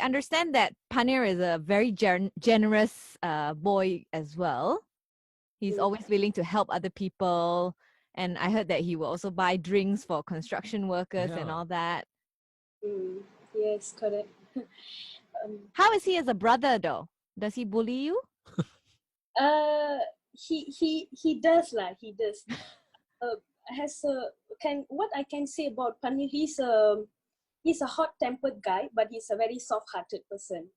understand that Paneer is a very generous boy as well. He's always willing to help other people. And I heard that he will also buy drinks for construction workers and all that. Yes, correct. How is he as a brother though? Does he bully you? He does lah. He does. What I can say about Paneer, he's a hot-tempered guy, but he's a very soft-hearted person.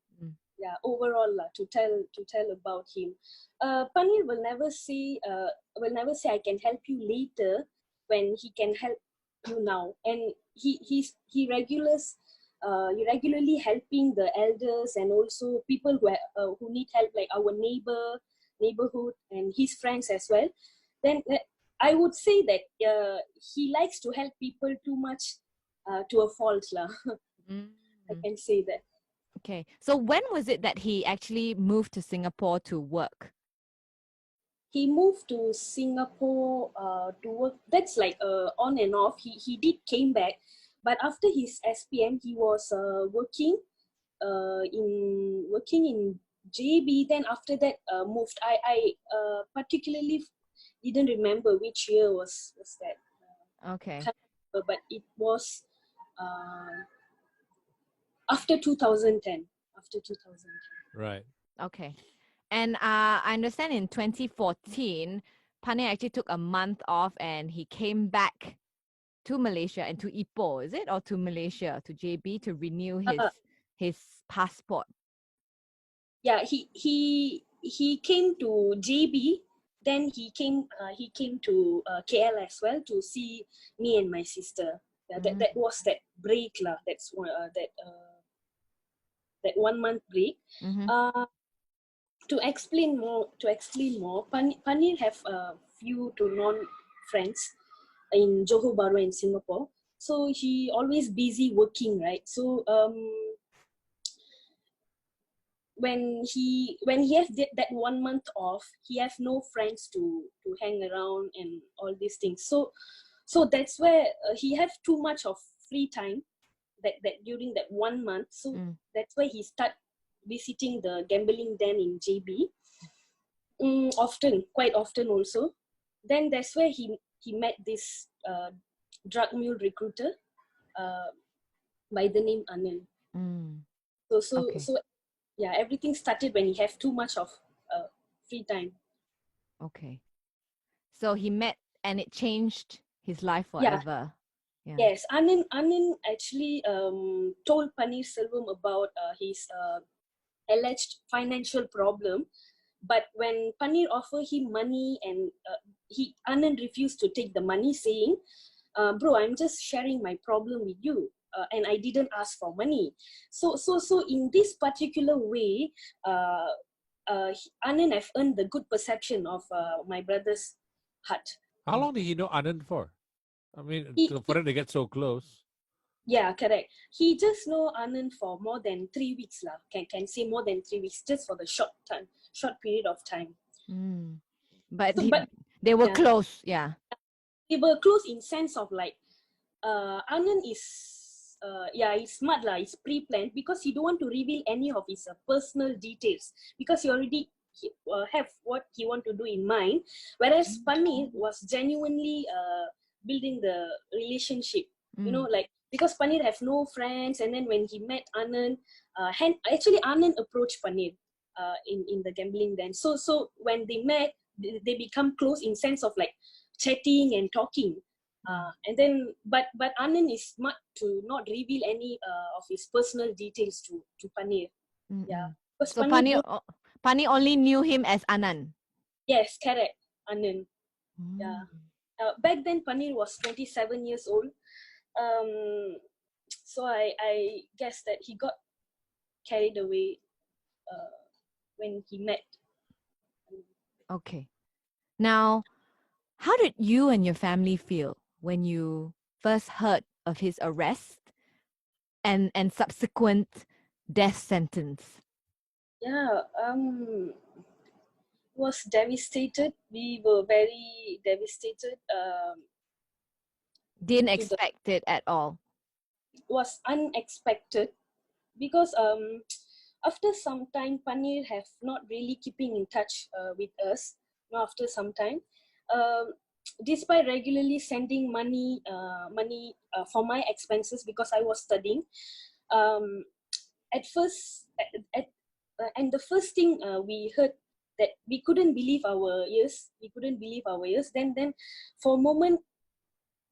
Yeah, overall lah, to tell about him. Paneer will never say I can help you later when he can help you now, and he regularly helping the elders and also people who need help, like our neighborhood and his friends as well. Then I would say that he likes to help people too much to a fault lah. I can say that. Okay, so when was it that he actually moved to Singapore to work? He moved to Singapore to work. That's like on and off. He did came back, but after his SPM, he was working in JB. Then after that, moved. I particularly didn't remember which year was that. Okay. But it was after 2010. After 2010. Right. Okay. And I understand in 2014, Paneer actually took a month off and he came back to Malaysia and to Ipoh, is it? Or to Malaysia, to JB to renew his passport? Yeah, he came to JB, then he came to KL as well to see me and my sister. Yeah, that was that break lah. That's that 1 month break. To explain more, Paneer have a few to non friends in Johor Bahru in Singapore. So he always busy working, right? So when he has that 1 month off, he have no friends to hang around and all these things. So that's where he have too much of free time that during that 1 month. So that's why he start visiting the gambling den in JB quite often also. Then that's where he met this drug mule recruiter by the name Anil. So yeah, everything started when he have too much of free time. Okay. So he met and it changed his life forever. Yeah. Yes, Anil actually told Paneer Selvam about his alleged financial problem, but when Paneer offered him money and Anil refused to take the money, saying, "Bro, I'm just sharing my problem with you, and I didn't ask for money." So in this particular way, Anil have earned the good perception of my brother's heart. How long did he know Anand for? I mean, for it to get so close. Yeah, correct. He just know Anand for more than 3 weeks lah. Can say more than 3 weeks, just for the short period of time. But they were close, yeah. They were close in sense of like, Anand is he's smart lah. It's pre-planned because he don't want to reveal any of his personal details because he already have what he want to do in mind. Whereas Paneer was genuinely building the relationship. You know, like, because Paneer have no friends, and then when he met Anand, actually Anand approached Paneer in the gambling den. So when they met, they become close in sense of like chatting and talking. And then but Anand is smart to not reveal any of his personal details to Paneer. Yeah. So Paneer only knew him as Anand. Yes, correct. Anand. Yeah. Back then Paneer was 27 years old. So I guess that he got carried away when he met. Okay. Now, how did you and your family feel when you first heard of his arrest and subsequent death sentence? Yeah, was devastated. We were very devastated. Didn't expect it at all. It was unexpected because after some time, Paneer have not really keeping in touch with us. After some time, despite regularly sending money for my expenses because I was studying, at first, and the first thing we heard that we couldn't believe our ears. We couldn't believe our ears. Then for a moment,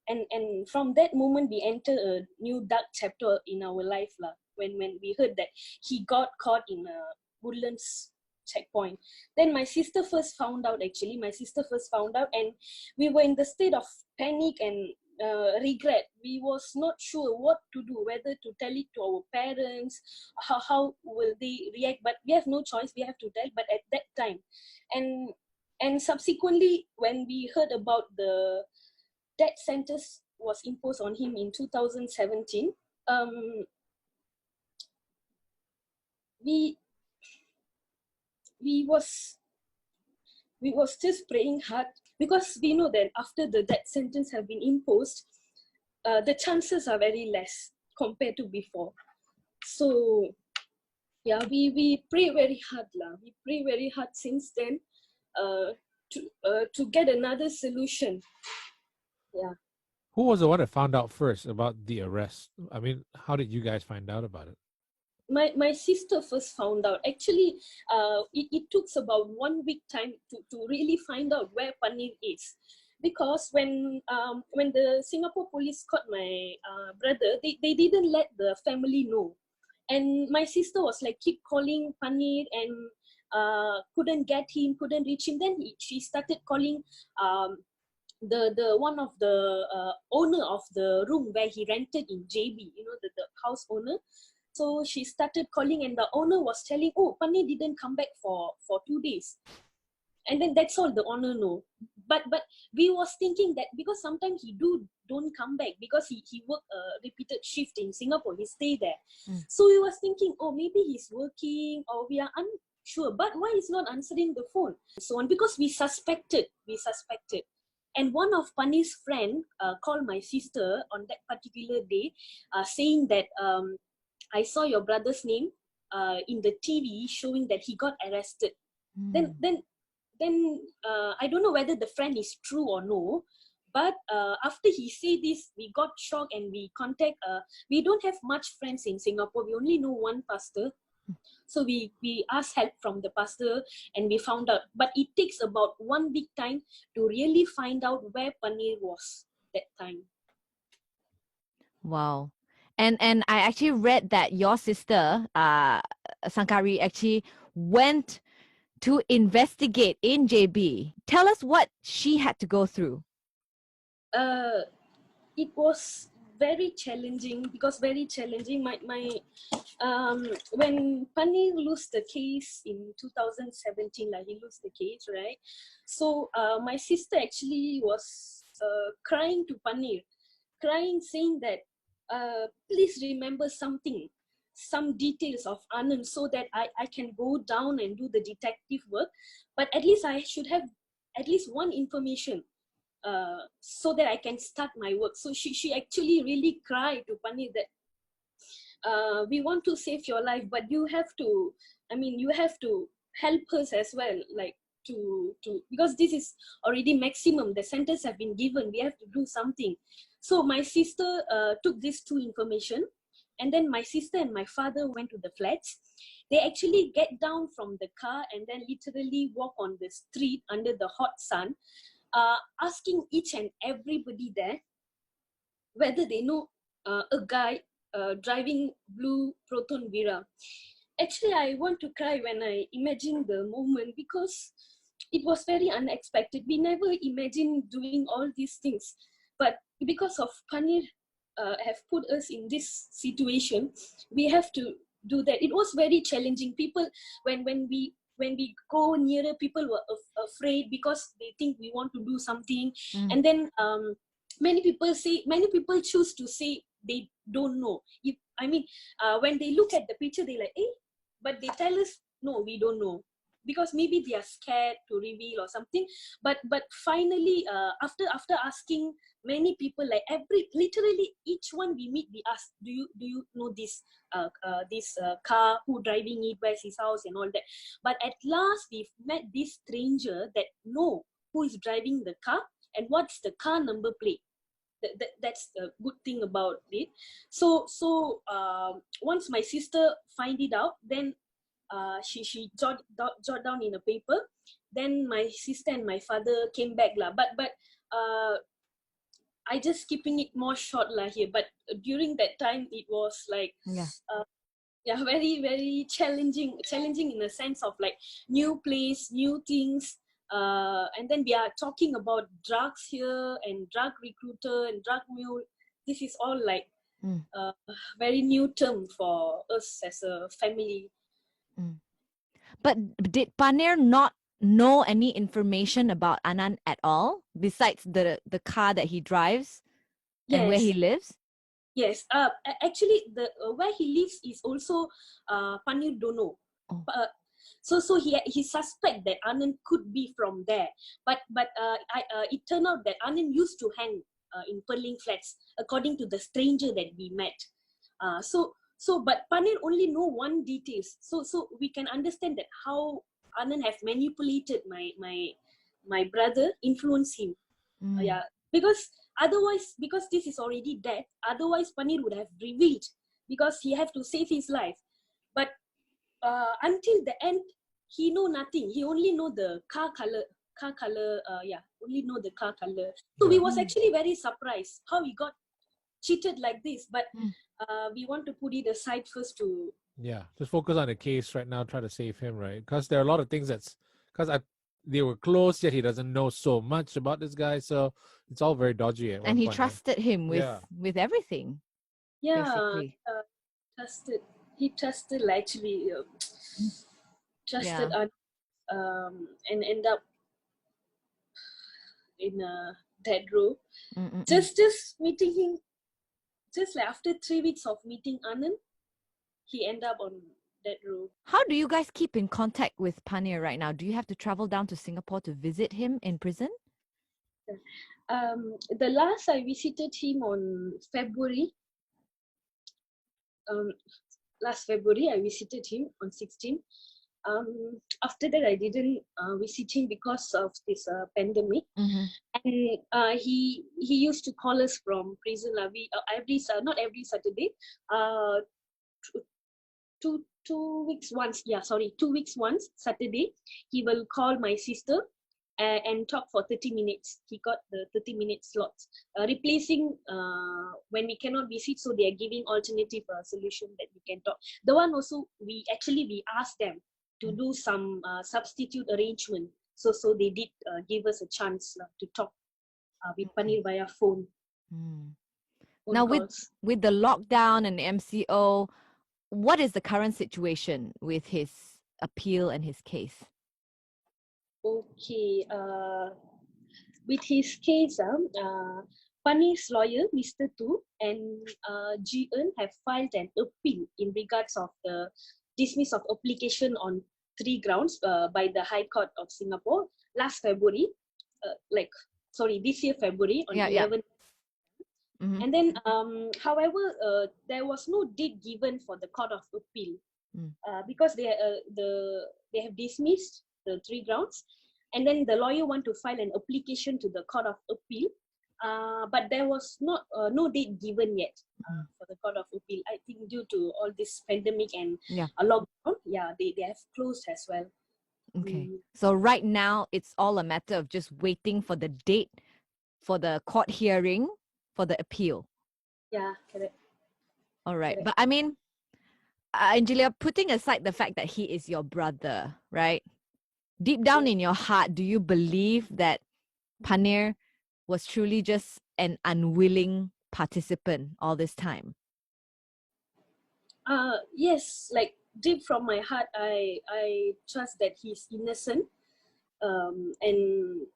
and from that moment we enter a new dark chapter in our life lah. When we heard that he got caught in a Woodlands checkpoint, then my sister first found out. Actually, my sister first found out, and we were in the state of panic and regret. We was not sure what to do, whether to tell it to our parents, how will they react. But we have no choice, we have to tell. But at that time, and subsequently, when we heard about the death sentence was imposed on him in 2017, we was just praying hard, because we know that after the death sentence have been imposed, the chances are very less compared to before. So yeah, we pray very hard lah. We pray very hard since then to get another solution. Yeah. Who was the one that found out first about the arrest? I mean, how did you guys find out about it? My sister first found out. Actually, it took about 1 week time to really find out where Paneer is, because when the Singapore police caught my brother, they didn't let the family know, and my sister was like keep calling Paneer and couldn't get him, couldn't reach him. Then she started calling the one of the owner of the room where he rented in JB, the house owner. So she started calling, and the owner was telling, oh, Paneer didn't come back for 2 days. And then that's all the owner know. But we was thinking that because sometimes he don't come back, because he work a repeated shift in Singapore, he stay there. So we was thinking, oh, maybe he's working, or we are unsure. But why he's not answering the phone? So on, because we suspected. And one of Paneer's friend called my sister on that particular day, saying that I saw your brother's name in the TV showing that he got arrested. Then I don't know whether the friend is true or no, but after he said this, we got shocked and we contact. We don't have much friends in Singapore. We only know one pastor. So we asked help from the pastor and we found out. But it takes about 1 week time to really find out where Paneer was that time. Wow. And I actually read that your sister, Sankari, actually went to investigate in JB. Tell us what she had to go through. It was very challenging, My when Paneer lost the case in 2017, he lost the case, right? So my sister actually was crying to Paneer, saying that please remember some details of Anand, so that I can go down and do the detective work, but at least I should have at least one information so that I can start my work. So she actually really cried to Paneer that we want to save your life, but you have to help us as well, like to because this is already maximum, the sentence have been given, we have to do something. So my sister took these two information, and then my sister and my father went to the flats. They actually get down from the car and then literally walk on the street under the hot sun, asking each and everybody there whether they know a guy driving blue Proton Vira. Actually, I want to cry when I imagine the moment, because it was very unexpected. We never imagined doing all these things, but because of Paneer have put us in this situation, we have to do that. It was very challenging. People, when we go nearer, people were afraid because they think we want to do something. And then many people choose to say they don't know. When they look at the picture, they like, but they tell us, no, we don't know. because maybe they are scared to reveal or something. But finally, after asking many people, like literally each one we meet, we ask, do you know this car, who driving it, where's his house and all that. But at last we met this stranger that know who is driving the car and what's the car number plate. That's the good thing about it. So once my sister find it out, then she jot down in a paper. Then my sister and my father came back lah. But I just keeping it more short lah here. But during that time, it was like very very challenging in the sense of like new place, new things. And then we are talking about drugs here and drug recruiter and drug mule. This is all like very new term for us as a family. But did Paneer not know any information about Anand at all besides the car that he drives and where he lives? Yes. Actually, the where he lives is also Paneer don't know. So he suspect that Anand could be from there. But it turned out that Anand used to hang in Perling flats, according to the stranger that we met. But Paneer only know one details. So we can understand that how Anand have manipulated my brother, influenced him. Because otherwise, because this is already dead, otherwise Paneer would have revealed, because he have to save his life. But until the end, he know nothing. He only know the car color. Only know the car color. So we was actually very surprised how he got cheated like this. But we want to put it aside first to just focus on the case right now. Try to save him, right? Because there are a lot of things they were close, yet he doesn't know so much about this guy. So it's all very dodgy at one and he point, trusted him with everything. Basically. He trusted actually trusted us, and end up in a dead row. Just meeting him, just like after 3 weeks of meeting Anand, he end up on dead row. How do you guys keep in contact with Paneer right now? Do you have to travel down to Singapore to visit him in prison? The last I visited him on February. Last February I visited him on 16th. After that I didn't visit him because of this pandemic. And he used to call us from prison. Not every Saturday. 2 weeks once. 2 weeks once Saturday. He will call my sister and talk for 30 minutes. He got the 30-minute slots, replacing when we cannot visit. So they are giving alternative solution that we can talk. The one also we asked them to do some substitute arrangement. So they did give us a chance to talk with Paneer via phone. Now with the lockdown and the MCO, what is the current situation with his appeal and his case? Okay, with his case, Paneer's lawyer, Mr. Tu, and GN have filed an appeal in regards of the dismiss of application on 3 grounds by the High Court of Singapore last February, this year February on 11th. And then, however, there was no date given for the Court of Appeal because they have dismissed the 3 grounds, and then the lawyer want to file an application to the Court of Appeal, but there was no date given yet for the Court of Appeal. I think due to all this pandemic and a lockdown, they have closed as well. Okay, so right now it's all a matter of just waiting for the date for the court hearing for the appeal. Yeah, correct. All right, correct. But I mean, Angelia, putting aside the fact that he is your brother, right? Deep down in your heart, do you believe that Paneer was truly just an unwilling participant all this time? Yes, like deep from my heart, I trust that he's innocent, and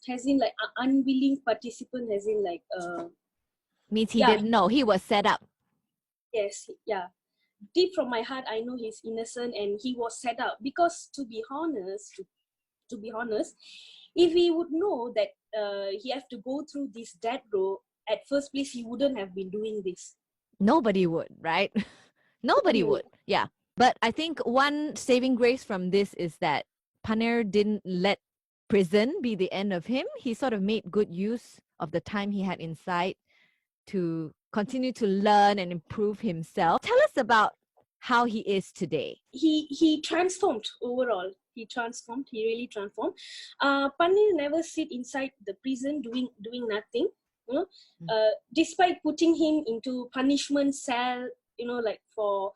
has in like unwilling participant, has in like means he didn't know, he was set up. Yes, yeah. deep from my heart, I know he's innocent and he was set up. Because to be honest, if he would know that he have to go through this death row, at first place he wouldn't have been doing this. Nobody would, right? Nobody would. Yeah. But I think one saving grace from this is that Paneer didn't let prison be the end of him. He sort of made good use of the time he had inside to continue to learn and improve himself. Tell us about how he is today. He transformed overall. He really transformed. Paneer never sit inside the prison doing nothing. Despite putting him into punishment cell, like for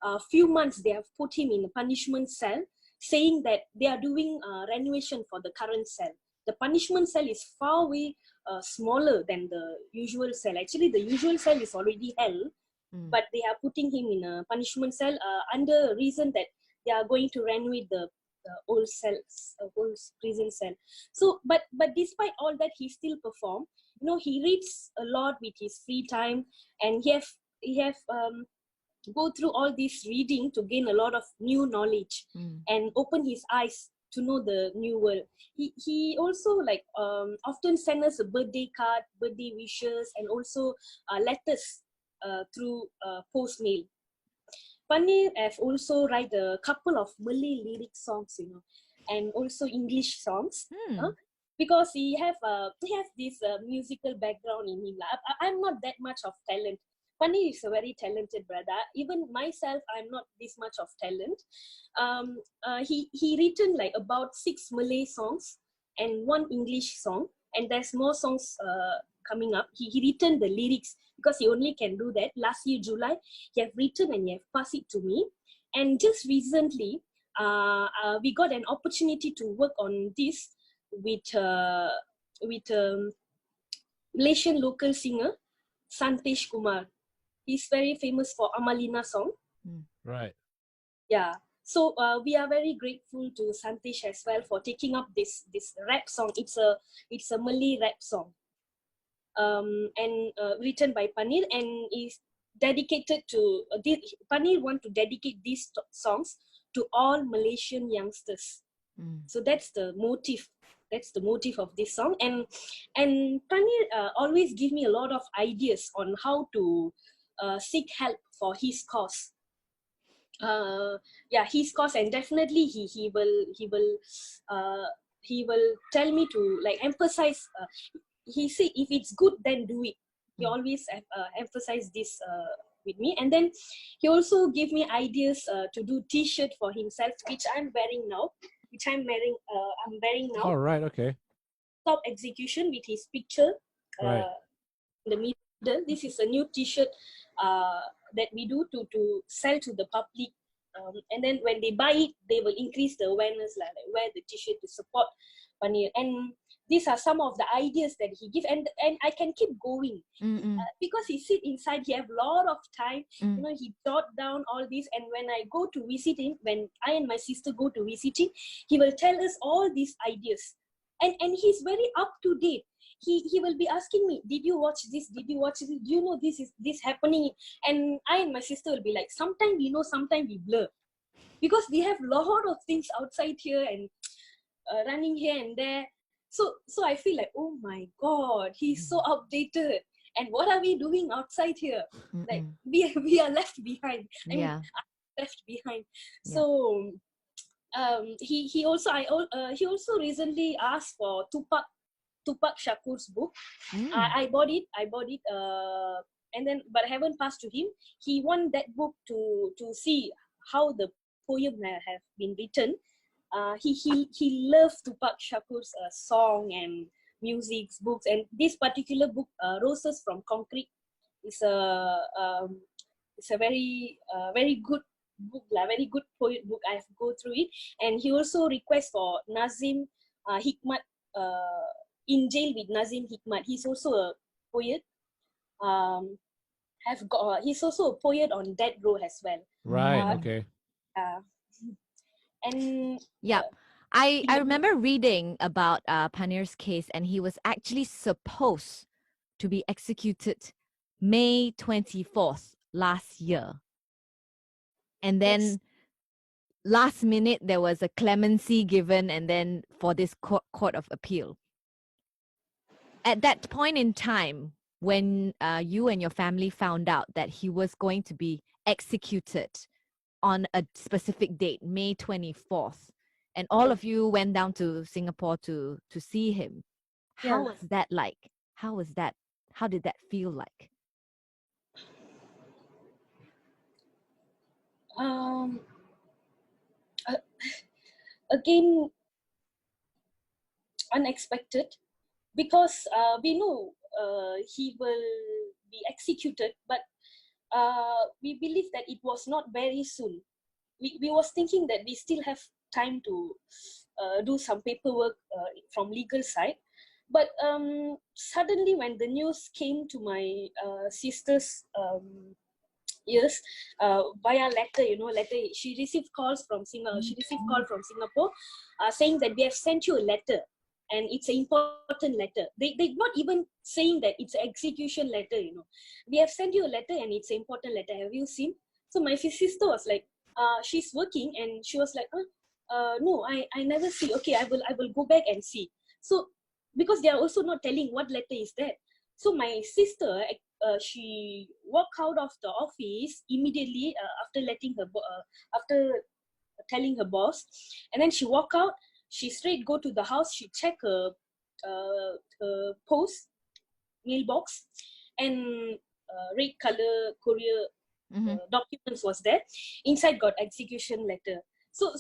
a few months they have put him in a punishment cell, saying that they are doing renovation for the current cell. The punishment cell is far way smaller than the usual cell. Actually, the usual cell is already hell, but they are putting him in a punishment cell under reason that they are going to renovate the old cells, old prison cell. So, but despite all that, he still performed. He reads a lot with his free time, and he have go through all this reading to gain a lot of new knowledge and open his eyes to know the new world. He also often send us a birthday card, birthday wishes, and also letters through post mail. Paneer have also write a couple of Malay lyric songs, and also English songs. Because he have this musical background in him. I'm not that much of talent. Paneer is a very talented brother. Even myself, I'm not this much of talent. He written like about 6 Malay songs and 1 English song, and there's more songs coming up. He written the lyrics because he only can do that. Last year July, he have written and he have passed it to me. And just recently, we got an opportunity to work on this with Malaysian local singer Santesh Kumar. He's very famous for Amalina song. Right. Yeah. So we are very grateful to Santesh as well for taking up this rap song. It's a Malay rap song, and written by Paneer, and is dedicated to Paneer want to dedicate these songs to all Malaysian youngsters. So that's the motive. That's the motive of this song, and Paneer always give me a lot of ideas on how to seek help for his cause. His cause, and definitely he will tell me to emphasize. He say if it's good, then do it. He always emphasize this with me, and then he also give me ideas to do T-shirt for himself, which I'm wearing now. I'm wearing now. Oh, right. Okay. Top execution with his picture Right. in the middle. This is a new T-shirt that we do to sell to the public, and then when they buy it, they will increase the awareness, like wear the T-shirt to support Paneer. And these are some of the ideas that he give, and I can keep going because he sit inside. He have a lot of time. He jot down all this, and when I go to visit him, when I and my sister go to visit him, he will tell us all these ideas, and he's very up to date. He will be asking me, did you watch this? Did you watch this? Do you know this happening? And I and my sister will be like, sometimes we know, sometimes we blur, because we have a lot of things outside here and running here and there. So I feel like, oh my God, he's so updated. And what are we doing outside here? Like we are left behind. I mean, I'm left behind. Yeah. So he also recently asked for Tupac Shakur's book. I bought it. And then, but I haven't passed to him. He want that book to see how the poem have been written. He loves Tupac Shakur's song and music books, and this particular book, Roses from Concrete, is a very good book, very good poet book. I have go through it, and he also requests for Nazim Hikmat, In Jail with Nazim Hikmat. He's also a poet. He's also a poet on death row as well. Right. Okay. And I remember reading about Paneer's case, and he was actually supposed to be executed May 24th last year. And Yes. then last minute there was a clemency given, and then for this court of appeal. At that point in time, when you and your family found out that he was going to be executed on a specific date, May 24th, and all Yeah. of you went down to Singapore to see him, how Yeah. was that like? How did that feel like? Um. Uh, Again, unexpected, because we know he will be executed, but we believe that it was not very soon. We was thinking that we still have time to do some paperwork from legal side, but suddenly when the news came to my sister's ears via letter, letter, she received calls from Singapore, saying that we have sent you a letter, and it's an important letter. They not even saying that it's an execution letter. We have sent you a letter and it's an important letter. Have you seen? So my sister was like, she's working, and she was like, no, I never see. Okay, I will go back and see. So because they are also not telling what letter is that. So my sister, she walked out of the office immediately after telling her boss, and then she walked out. She straight go to the house. She check her post mailbox, and red color courier Mm-hmm. documents was there. Inside got execution letter. So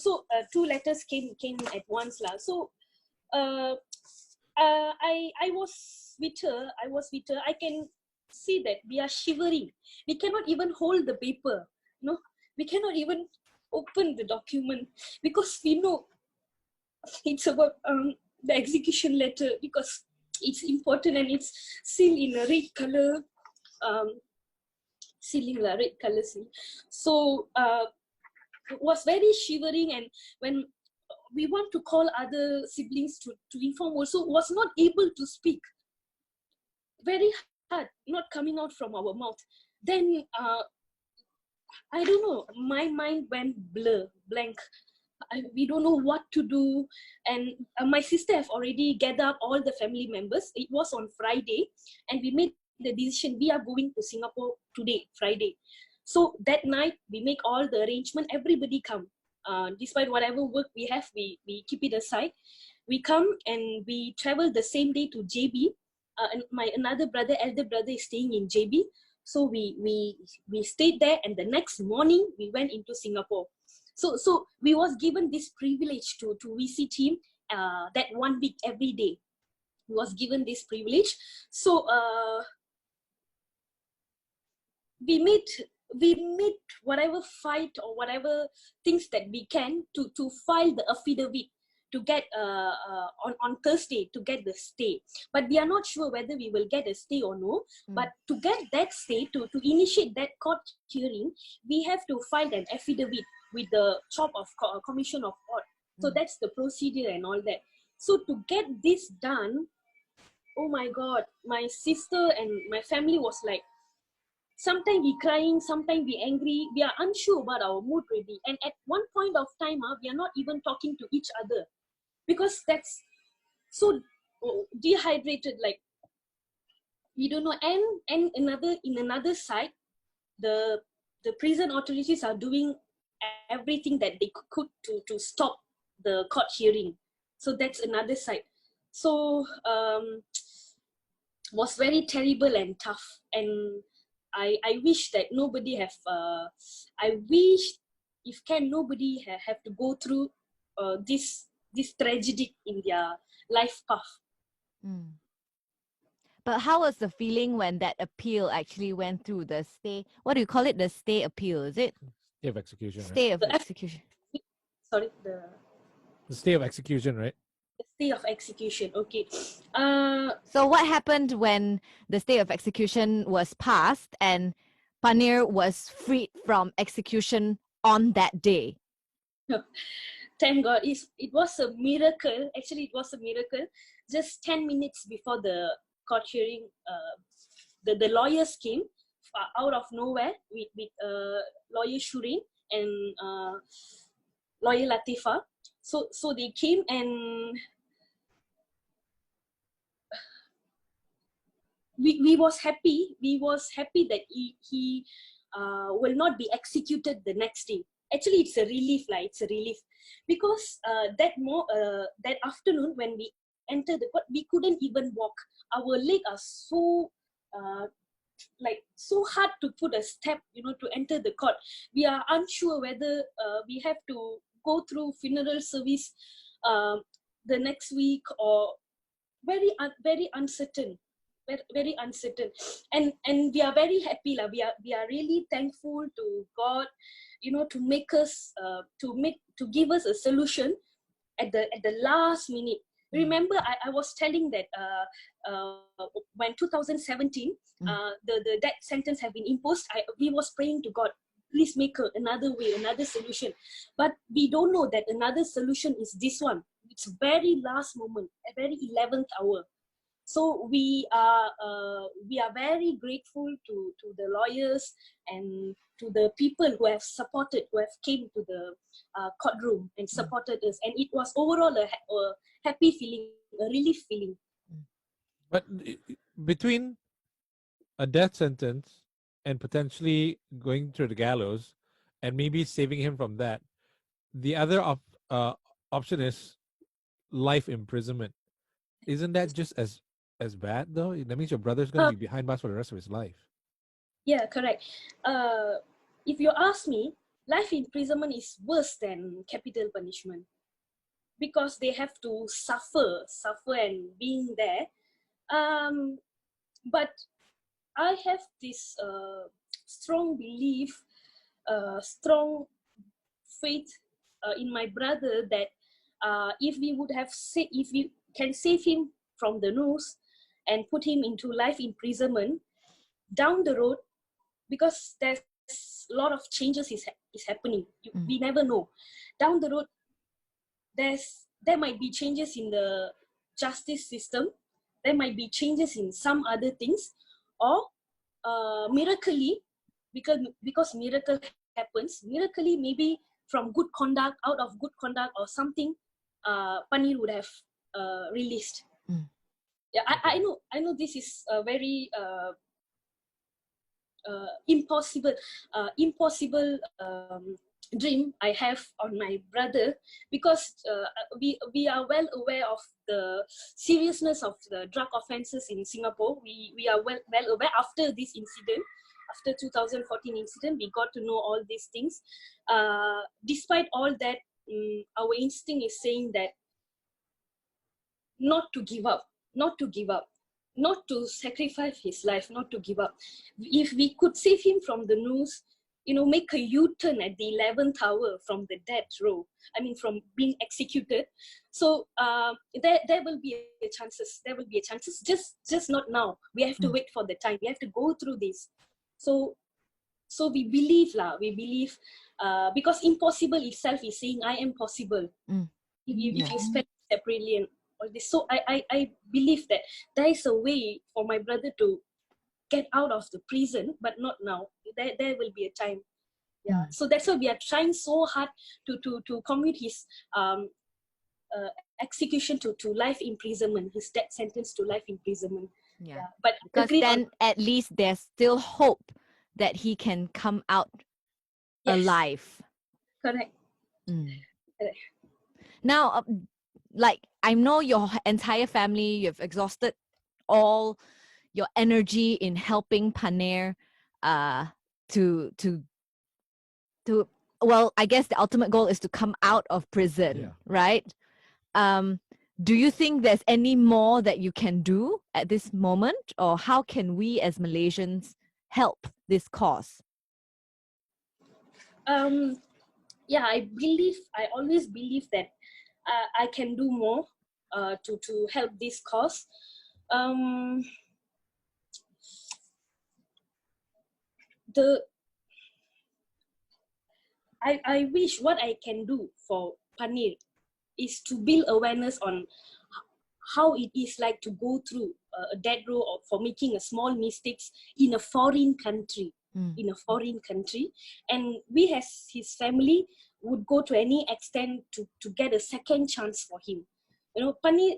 two letters came at once lah. So uh, I was with her. I can see that we are shivering. We cannot even hold the paper. No, we cannot even open the document, because we know it's about the execution letter, because it's important and it's sealed in a red color sealing, red color seal. So it was very shivering, and when we want to call other siblings to inform, also was not able to speak. Very hard, not coming out from our mouth. Then I don't know, my mind went blank. We don't know what to do. And my sister have already gathered up all the family members. It was on Friday, and we made the decision, we are going to Singapore today, Friday. So that night we make all the arrangement, everybody come. Despite whatever work we have, we keep it aside. We come and we travel the same day to JB. And my another brother, elder brother, is staying in JB. So we stayed there, and the next morning we went into Singapore. So we was given this privilege to visit him that 1 week every day. We was given this privilege. So we made whatever fight or whatever things that we can to file the affidavit to get on Thursday to get the stay. But we are not sure whether we will get a stay or no. But to get that stay, to initiate that court hearing, we have to file an affidavit with the top of commission of court. So that's the procedure and all that. So to get this done, oh my God, my sister and my family was like, sometimes we crying, sometimes we angry. We are unsure about our mood really. And at one point of time, we are not even talking to each other, because that's so dehydrated. Like, we don't know. And in another side, the prison authorities are doing everything that they could to stop the court hearing. So that's another side. So was very terrible and tough. And I wish that nobody have I wish if can nobody have to go through this tragedy in their life path. But how was the feeling when that appeal actually went through, the stay? What do you call it? The stay appeal, is it? Stay of execution, right? Stay of execution. Sorry, The stay of execution, right? the stay of execution. Okay. So what happened when the stay of execution was passed and Paneer was freed from execution on that day? Thank God, it was a miracle. Actually, it was a miracle. Just 10 minutes before the court hearing, the lawyers came out of nowhere with lawyer Shureen, and lawyer Latifa. So they came, and we was happy. We was happy that he will not be executed the next day. Actually, it's a relief, like it's a relief, because that afternoon when we entered the court, we couldn't even walk. Our legs are so so hard to put a step, to enter the court. We are unsure whether we have to go through funeral service the next week, or very uncertain, very uncertain. And we are very happy lah. We are really thankful to God, to make us to give us a solution at the last minute. Remember, I was telling that when 2017 the death sentence have been imposed, we was praying to God, please make another way, another solution. But we don't know that another solution is this one. It's very last moment, a very 11th hour. So we are very grateful to the lawyers and to the people who have came to the courtroom and supported us. And it was overall a happy feeling, a relief feeling. But between a death sentence and potentially going to the gallows and maybe saving him from that, the other option is life imprisonment. Isn't that just as bad though? That means your brother's going to be behind bars for the rest of his life. Yeah, correct. If you ask me, life imprisonment is worse than capital punishment, because they have to suffer and being there. But I have this strong belief, strong faith in my brother that if we can save him from the noose and put him into life imprisonment, down the road, because there's a lot of changes is happening. We never know. Down the road, there might be changes in the justice system. There might be changes in some other things, or miraculously, because miracle happens, miraculously maybe from good conduct, out of good conduct or something, Paneer would have released. Yeah, I know this is a very impossible dream I have on my brother, because we are well aware of the seriousness of the drug offences in Singapore. We are well aware. After this incident, after 2014 incident, we got to know all these things. Despite all that, our instinct is saying that not to give up, not to sacrifice his life, not to give up. If we could save him from the noose, make a U-turn at the 11th hour from the death row, from being executed. So there will be a chances. There will be a chances. Just not now. We have to wait for the time. We have to go through this. So we believe because impossible itself is saying I am possible. If you spell separately and all this. So I believe that there is a way for my brother to get out of the prison, but not now. There will be a time. Yeah. So that's why we are trying so hard to commute his execution to life imprisonment, his death sentence to life imprisonment. Yeah. But because then at least there's still hope that he can come out alive. Correct. Correct. Now, I know your entire family, you've exhausted all your energy in helping Paneer to well, I guess the ultimate goal is to come out of prison, right? Do you think there's any more that you can do at this moment, or how can we as Malaysians help this cause? I always believe that I can do more to help this cause. I wish what I can do for Paneer is to build awareness on how it is like to go through a death row for making a small mistakes in a foreign country. in a foreign country, and we as his family would go to any extent to get a second chance for him. You know, Paneer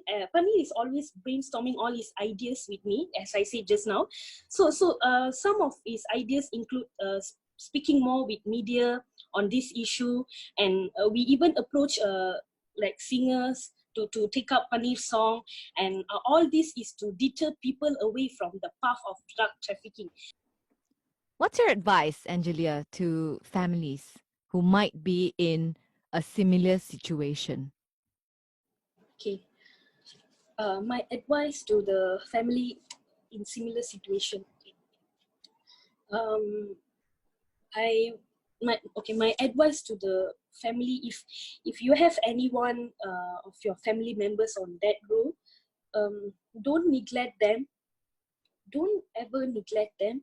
is always brainstorming all his ideas with me, as I said just now. So some of his ideas include speaking more with media on this issue, and we even approach like singers to take up Paneer's song, and all this is to deter people away from the path of drug trafficking. What's your advice, Angelia, to families who might be in a similar situation? Okay, my advice to the family in similar situation. My advice to the family, if you have anyone of your family members on that row, don't neglect them. Don't ever neglect them.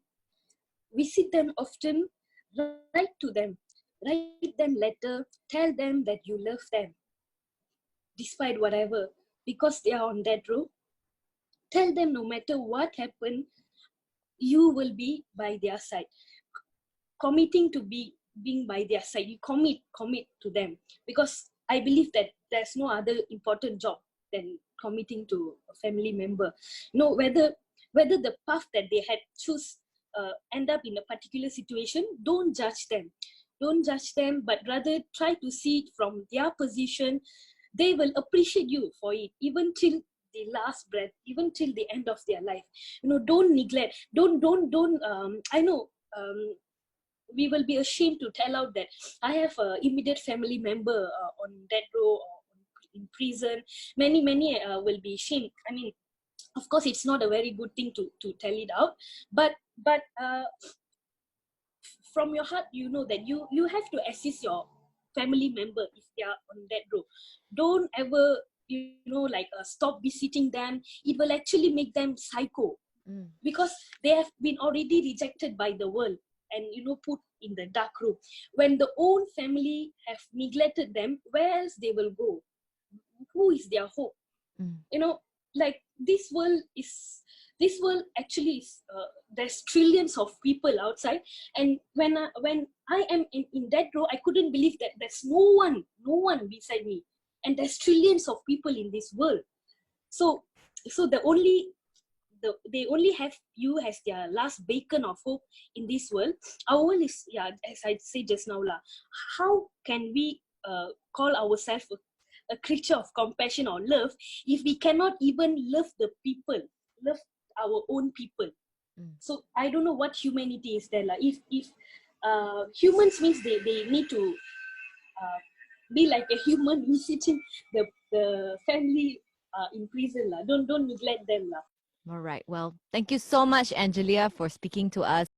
Visit them often. Write to them. Write them letter. Tell them that you love them, despite whatever, because they are on that row. Tell them no matter what happened, you will be by their side. Committing to being by their side, you commit to them, because I believe that there's no other important job than committing to a family member. No, whether the path that they had choose end up in a particular situation, don't judge them, but rather try to see it from their position. They will appreciate you for it, even till the last breath, even till the end of their life. You know, don't neglect, don't I know we will be ashamed to tell out that I have an immediate family member on death row or in prison. Many will be ashamed. I mean, of course, it's not a very good thing to tell it out, but from your heart, you know that you have to assist your family member if they are on that row. Don't ever, like stop visiting them. It will actually make them psycho, because they have been already rejected by the world and put in the dark room. When the own family have neglected them, where else they will go? Who is their hope? Like this world actually is, there's trillions of people outside, and when I am in that row, I couldn't believe that there's no one beside me, and there's trillions of people in this world. So they only have you as their last beacon of hope in this world. Our world is, as I said just now, how can we call ourselves a creature of compassion or love if we cannot even love love our own people? So I don't know what humanity is there. If humans means they need to be like a human visiting the family in prison. Don't neglect them. All right. Well, thank you so much, Angelia, for speaking to us.